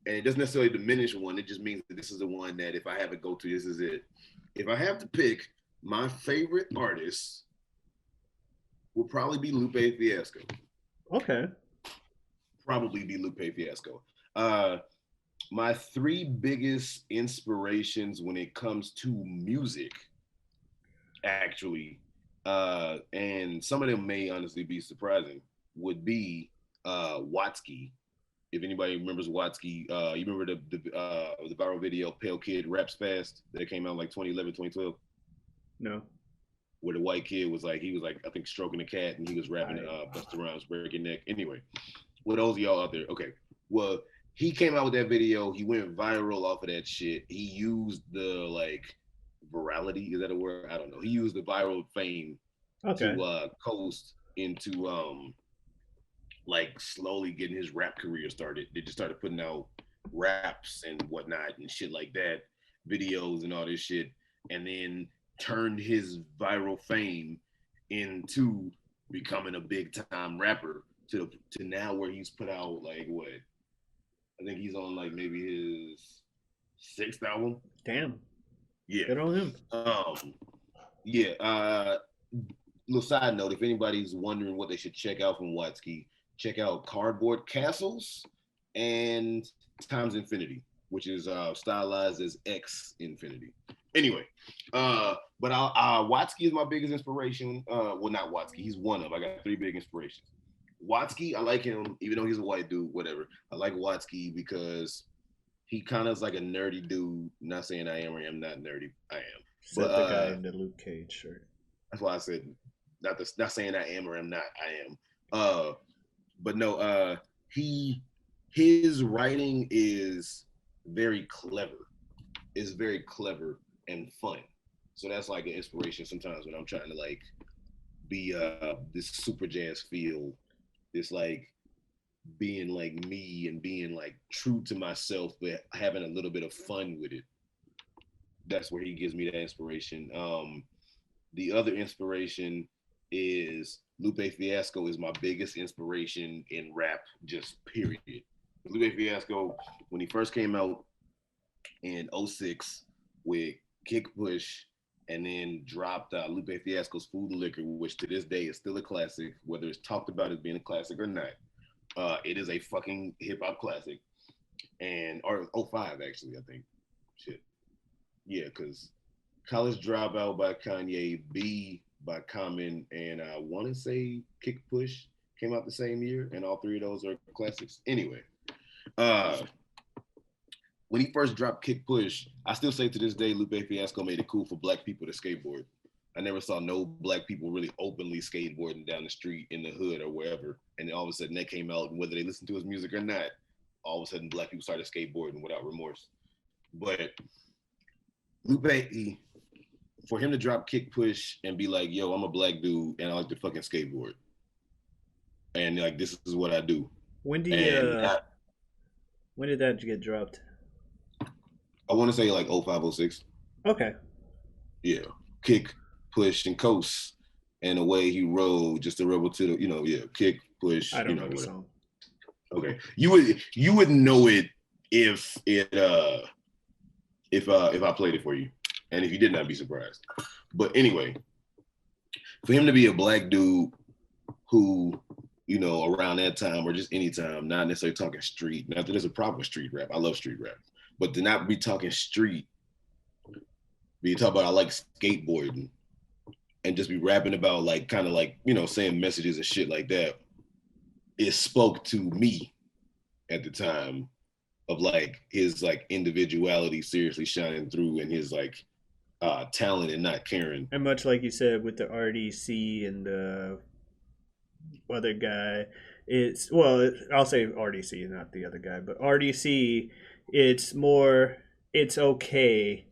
And it doesn't necessarily diminish one. It just means that this is the one that if I have it go to, this is it. If I have to pick, my favorite artist will probably be Lupe Fiasco. Okay. Probably be Lupe Fiasco. My three biggest inspirations when it comes to music, actually, and some of them may honestly be surprising, would be Watsky. If anybody remembers Watsky, you remember the viral video Pale Kid Raps Fast that came out like 2011, 2012? No. Where the white kid was like, I think stroking a cat and he was rapping Busta Rhymes, Break Your Neck. Anyway, with those of y'all out there, okay. Well, he came out with that video. He went viral off of that shit. He used the like virality, is that a word? I don't know. He used the viral fame to coast into like slowly getting his rap career started. They just started putting out raps and whatnot and shit like that, videos and all this shit, and then turned his viral fame into becoming a big time rapper to now where he's put out like what? I think he's on like maybe his sixth album. Damn. Yeah. Good on him. Yeah. Little side note: if anybody's wondering what they should check out from Watsky, check out Cardboard Castles and Times Infinity, which is stylized as X Infinity. Anyway, but Watsky is my biggest inspiration. Well, not Watsky. He's one of. I got three big inspirations. Watsky, I like him, even though he's a white dude. Whatever. I like Watsky because he kind of is like a nerdy dude. Not saying I am or am not nerdy. I am. Said the guy in the Luke Cage shirt. That's why I said not saying I am or am not. I am. But no. His writing is very clever. It's very clever and fun. So that's like an inspiration sometimes when I'm trying to like be this Superjaz feel, this like being like me and being like true to myself, but having a little bit of fun with it. That's where he gives me that inspiration. The other inspiration is Lupe Fiasco is my biggest inspiration in rap, just period. Lupe Fiasco, when he first came out in '06 with Kick Push, and then dropped Lupe Fiasco's Food and Liquor, which to this day is still a classic, whether it's talked about as being a classic or not. It is a fucking hip hop classic. And, or '05 actually, I think. Shit. Yeah, because College Dropout by Kanye, B by Common, and I want to say Kick Push came out the same year, and all three of those are classics. Anyway, uh, when he first dropped Kick Push, I still say to this day, Lupe Fiasco made it cool for black people to skateboard. I never saw no black people really openly skateboarding down the street in the hood or wherever. And then all of a sudden that came out, and whether they listened to his music or not, all of a sudden black people started skateboarding without remorse. But Lupe, for him to drop Kick Push and be like, yo, I'm a black dude and I like to fucking skateboard. And like, this is what I do. When do when did that get dropped? I want to say like '05, '06. Okay. Yeah. Kick, push, and coast. And the way he rode, just a rebel to the, yeah, kick, push, I don't know the song. Okay. You wouldn't know it if I played it for you. And if you did not, be surprised. But anyway, for him to be a black dude who, around that time or just any time, not necessarily talking street, not that there's a problem with street rap. I love street rap. But to not be talking street, be talking about I like skateboarding and just be rapping about like kind of like, saying messages and shit like that, it spoke to me at the time of like his like individuality seriously shining through and his like talent and not caring. And much like you said with the RDC and the other guy, I'll say RDC, not the other guy, but RDC, it's okay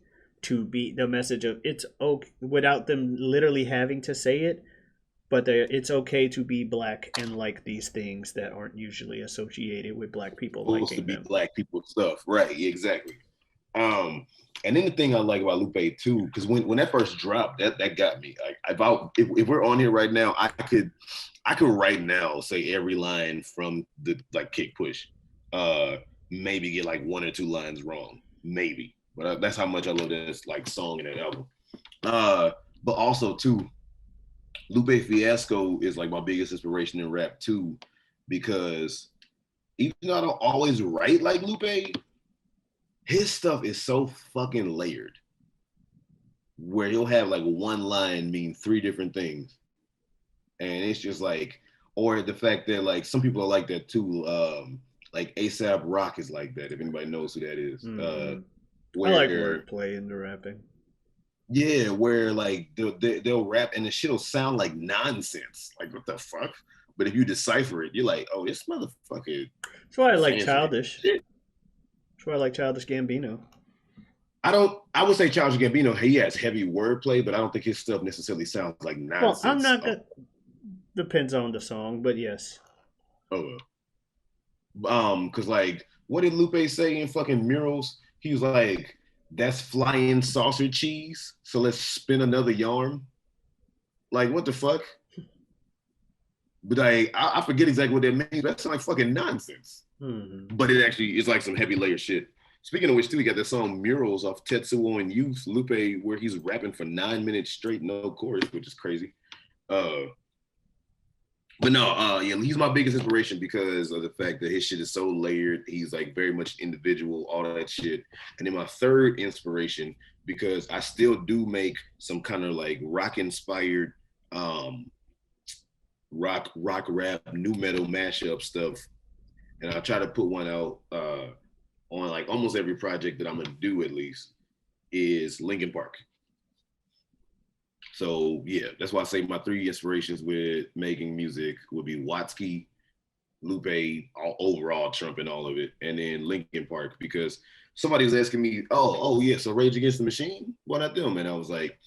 to be the message of it's okay without them literally having to say it, but it's okay to be black and like these things that aren't usually associated with black people supposed liking to be them. Black people stuff, right? Exactly. And then the thing I like about Lupe too, because when that first dropped, that got me. Like if we're on here right now, I could right now say every line from the like Kick Push. Maybe get like one or two lines wrong, maybe. But that's how much I love this like song in that album. But also too, Lupe Fiasco is like my biggest inspiration in rap too, because even though I don't always write like Lupe, his stuff is so fucking layered. Where he'll have like one line mean three different things. And it's just like, or the fact that like some people are like that too. Like ASAP Rock is like that, if anybody knows who that is. Mm-hmm. I like wordplay in the rapping. Yeah, where like they'll rap and the shit will sound like nonsense. Like, what the fuck? But if you decipher it, you're like, oh, this motherfucker. That's why I like Childish. That's why I like Childish Gambino. I would say Childish Gambino, he has heavy wordplay, but I don't think his stuff necessarily sounds like nonsense. Well, I'm not gonna. Depends on the song, but yes. Oh. Because like, what did Lupe say in fucking Murals? He was like, that's flying saucer cheese, so let's spin another yarn. Like, what the fuck? But I forget exactly what that means. That sounds like fucking nonsense. Mm-hmm. But it actually is like some heavy layer shit. Speaking of which, too, we got that song Murals off Tetsuo and Youth, Lupe, where he's rapping for 9 minutes straight, no chorus, which is crazy. But no, yeah, he's my biggest inspiration because of the fact that his shit is so layered. He's like very much individual, all that shit. And then my third inspiration, because I still do make some kind of like rock inspired rock rap, new metal mashup stuff. And I'll try to put one out on like almost every project that I'm gonna do at least, is Linkin Park. So yeah, that's why I say my three inspirations with making music would be Watsky, Lupe, overall Trump and all of it, and then Linkin Park, because somebody was asking me, oh yeah, so Rage Against the Machine, why not them? And I was like,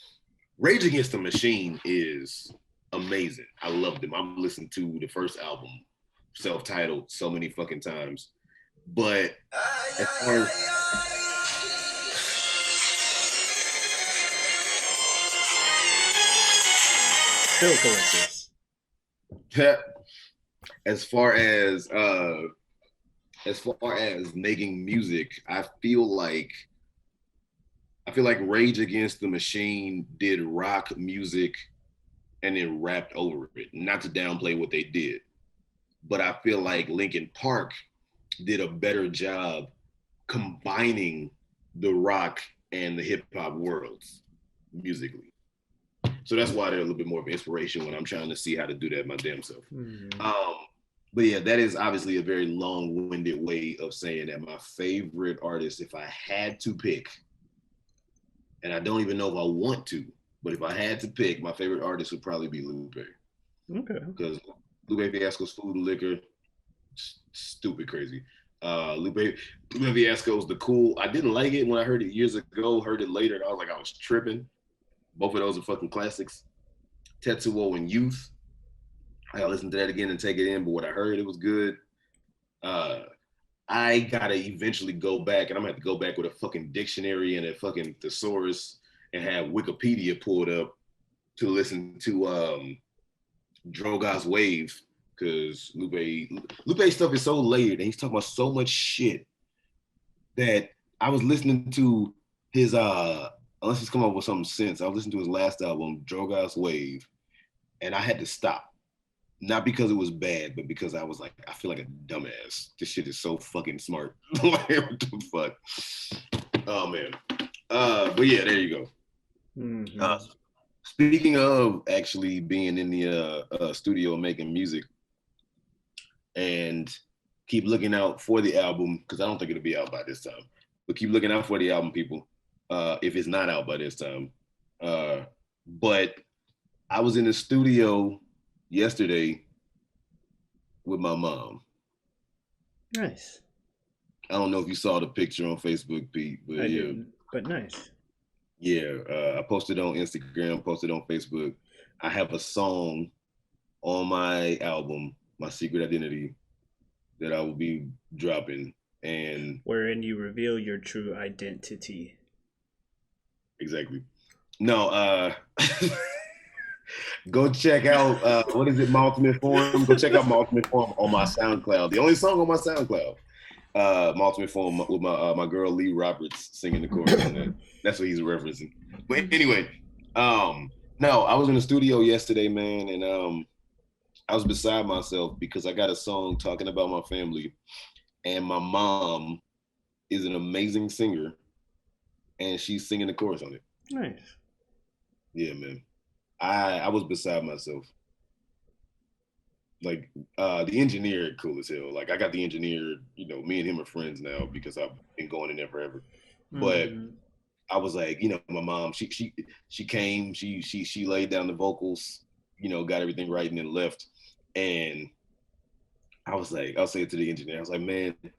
Rage Against the Machine is amazing. I love them. I've listened to the first album, self-titled, so many fucking times. But as far as Bill collectors. as far as uh as far as making music, I feel like Rage Against the Machine did rock music and then rapped over it. Not to downplay what they did, but I feel like Linkin Park did a better job combining the rock and the hip hop worlds musically. So that's why they're a little bit more of inspiration when I'm trying to see how to do that my damn self. Mm-hmm. But yeah, that is obviously a very long-winded way of saying that my favorite artist, if I had to pick, and I don't even know if I want to, but if I had to pick, my favorite artist would probably be Lupe. Okay. Because Lupe Fiasco's Food and Liquor, stupid crazy. Lupe Fiasco's the cool. I didn't like it when I heard it years ago. Heard it later, and I was like, I was tripping. Both of those are fucking classics. Tetsuo and Youth. I gotta listen to that again and take it in. But what I heard, it was good. Uh, I gotta eventually go back, and I'm gonna have to go back with a fucking dictionary and a fucking thesaurus and have Wikipedia pulled up to listen to Drogas Wave, because Lupe stuff is so layered and he's talking about so much shit that I was listening to his unless he's come up with something since, I was listening to his last album, Drogas Wave, and I had to stop. Not because it was bad, but because I was like, I feel like a dumbass. This shit is so fucking smart. Like, what the fuck? Oh man. But yeah, there you go. Mm-hmm. Speaking of actually being in the studio making music, and keep looking out for the album, because I don't think it'll be out by this time. But keep looking out for the album, people. If it's not out by this time. But I was in the studio yesterday with my mom. Nice. I don't know if you saw the picture on Facebook, Pete, but I yeah, didn't, but nice. yeah. I posted on Instagram, posted on Facebook. I have a song on my album, My Secret Identity, that I will be dropping, and Wherein you reveal your true identity. exactly. No, go check out what is it, My Ultimate Form? Go check out My Ultimate Form on my SoundCloud. The only song on my SoundCloud. My Ultimate Form with my girl Lee Roberts singing the chorus on that. That's what he's referencing. But anyway, no, I was in the studio yesterday, man, and I was beside myself because I got a song talking about my family, and my mom is an amazing singer, and she's singing the chorus on it. Nice. Yeah, man. I was beside myself. Like the engineer, cool as hell. Like I got the engineer, me and him are friends now because I've been going in there forever. But Mm-hmm. I was like, my mom, she came, she laid down the vocals, got everything right and then left. And I was like, I'll say it to the engineer. I was like, man, I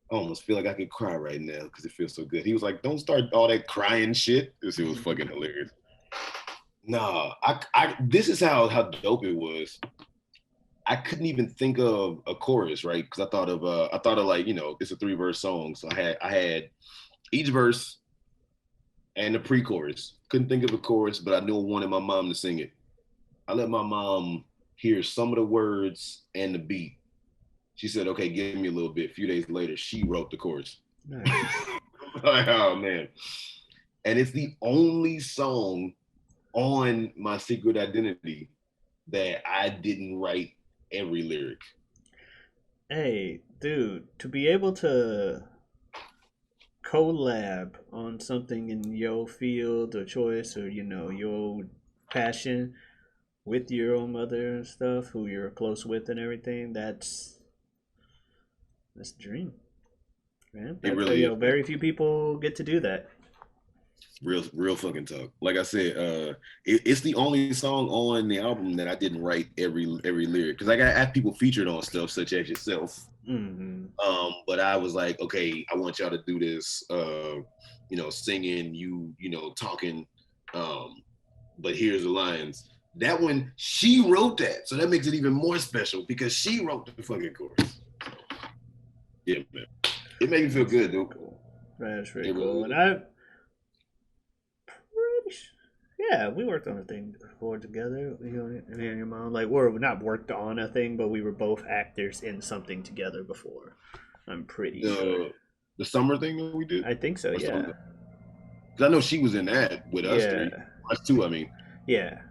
almost feel like I could cry right now because it feels so good. He was like, don't start all that crying shit. This was fucking hilarious. Nah, I this is how dope it was. I couldn't even think of a chorus, right? Because I thought of like, it's a 3-verse song. So I had each verse and the pre-chorus. Couldn't think of a chorus, but I knew I wanted my mom to sing it. I let my mom hear some of the words and the beat. She said, okay, give me a little bit. A few days later, she wrote the chorus. Nice. Like, oh man. And it's the only song on My Secret Identity that I didn't write every lyric. Hey, dude, to be able to collab on something in your field or choice or your passion with your own mother and stuff who you're close with and everything, that's the dream, man. It That, really is, man. very few people get to do that. Real fucking talk. Like I said, it's the only song on the album that I didn't write every lyric, because I have people featured on stuff such as yourself. Mm-hmm. But I was like, okay, I want y'all to do this, singing, talking, but here's the lines. That one, she wrote that, so that makes it even more special because she wrote the fucking chorus. Yeah, man, it made me feel good, dude. Cool. That's pretty It cool. really And is. Yeah, we worked on a thing before together. Me and your mom, like, we're not worked on a thing, but we were both actors in something together before. I'm pretty sure. The summer thing that we did, I think so. or Yeah. something. Because I know she was in that with us three, Yeah. us two. I mean, Yeah.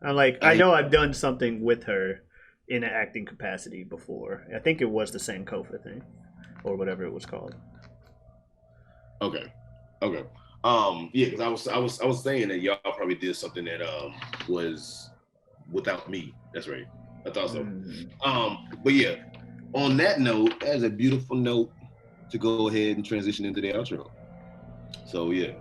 I'm like, I I know I've done something with her in an acting capacity before. I think it was the Sankofa thing, or whatever it was called. okay, okay. Yeah, because I was saying that y'all probably did something that was without me. That's right. I thought so. Mm. But yeah, on that note, that's a beautiful note to go ahead and transition into the outro. So yeah,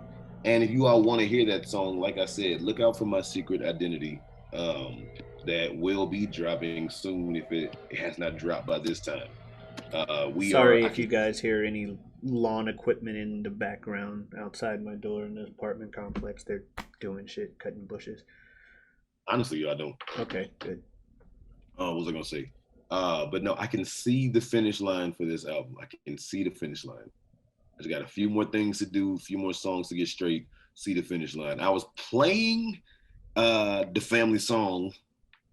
and if you all want to hear that song, like I said, look out for my secret identity. Um, that will be dropping soon if it has not dropped by this time. We are. Sorry I if can you guys hear any lawn equipment in the background outside my door in the apartment complex. They're doing shit, cutting bushes. honestly, I don't. Okay, good. What was I gonna say? But no, I can see the finish line for this album. I can see the finish line. I just got a few more things to do, a few more songs to get straight. See the finish line. I was playing the family song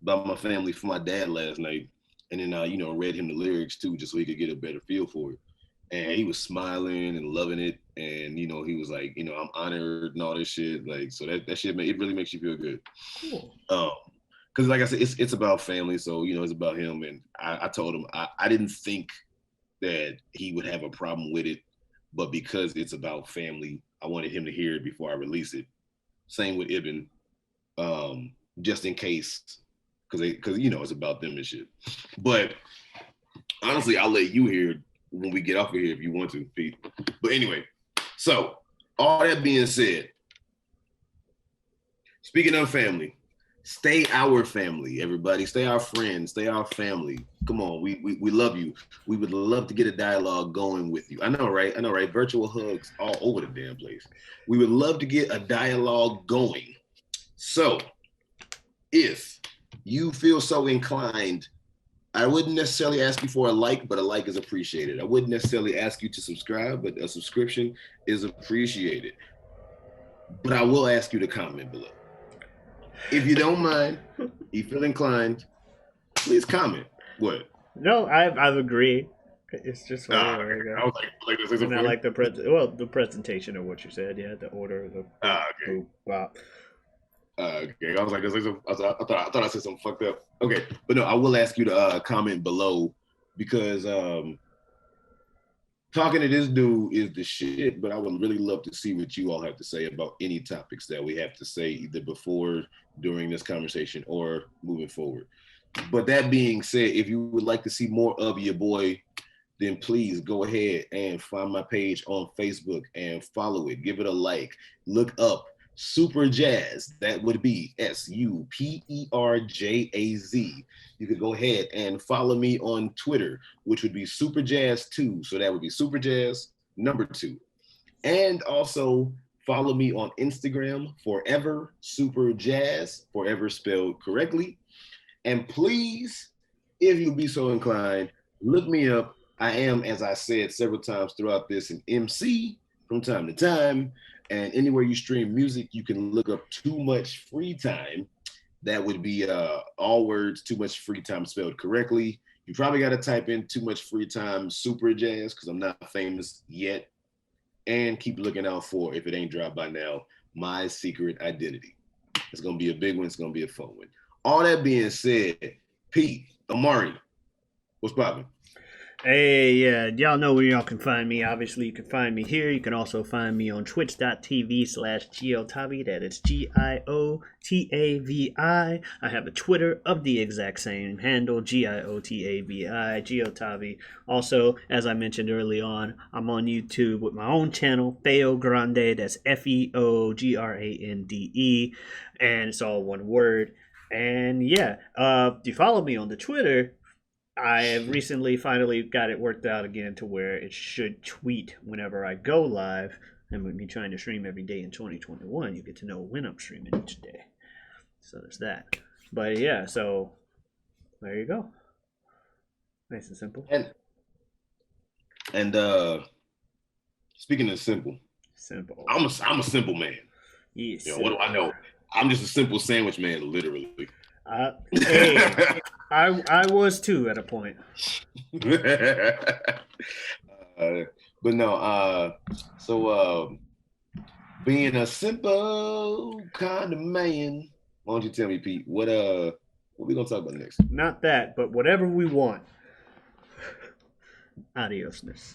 by my family for my dad last night, and then read him the lyrics too, just so he could get a better feel for it. And he was smiling and loving it, and he was like, I'm honored and all this shit. Like, so that shit, it really makes you feel good. Cool. Because like I said, it's about family, so it's about him. And I told him I didn't think that he would have a problem with it, but because it's about family, I wanted him to hear it before I release it. Same with Ibn, just in case, because it's about them and shit. But honestly, I'll let you hear it when we get off of here if you want to, Pete. But anyway, so all that being said, speaking of family, stay our family, everybody. Stay our friends. Stay our family. Come on, we love you. We would love to get a dialogue going with you. I know, right? Virtual hugs all over the damn place. We would love to get a dialogue going. So, if you feel so inclined, I wouldn't necessarily ask you for a like, but a like is appreciated. I wouldn't necessarily ask you to subscribe, but a subscription is appreciated. But I will ask you to comment below. If you don't mind, you feel inclined, please comment. What? No, I've agreed. It's just funny. I was like this is And I funny. like the the presentation of what you said. Yeah, the order, the Okay. boop, bop. Okay. I was like, I thought I said something fucked up. Okay, but no, I will ask you to comment below because talking to this dude is the shit. But I would really love to see what you all have to say about any topics that we have to say either before, during this conversation, or moving forward. But that being said, if you would like to see more of your boy, then please go ahead and find my page on Facebook and follow it. Give it a like. Look up Superjaz. That would be Superjaz. You could go ahead and follow me on Twitter, which would be Superjaz2. So that would be Superjaz number 2. And also follow me on Instagram, Forever Superjaz, forever spelled correctly. And please, if you be so inclined, look me up. I am, as I said several times throughout this, an MC from time to time. And anywhere you stream music, you can look up Too Much Free Time. That would be all words, Too Much Free Time spelled correctly. You probably got to type in Too Much Free Time Superjaz because I'm not famous yet. And keep looking out for, if it ain't dropped by now, My Secret Identity. It's going to be a big one. It's going to be a fun one. All that being said, Pete, Omari, what's poppin'? Hey, yeah, y'all know where y'all can find me. Obviously, you can find me here. You can also find me on twitch.tv/Giotavi. That is Giotavi. I have a Twitter of the exact same handle, Giotavi, Giotavi. Also, as I mentioned early on, I'm on YouTube with my own channel, Feogrande. That's Feogrande. And it's all one word. And yeah, if you follow me on the Twitter, I have recently finally got it worked out again to where it should tweet whenever I go live. And with me trying to stream every day in 2021, you get to know when I'm streaming each day. So there's that. But yeah, so there you go. Nice and simple. And speaking of simple, Simple. I'm a simple man. Yes. What do I know? I'm just a simple sandwich man, literally. Hey, I was too at a point. But no, so being a simple kind of man. Why don't you tell me, Pete, what we gonna talk about next? Not that, but whatever we want. Adiosness.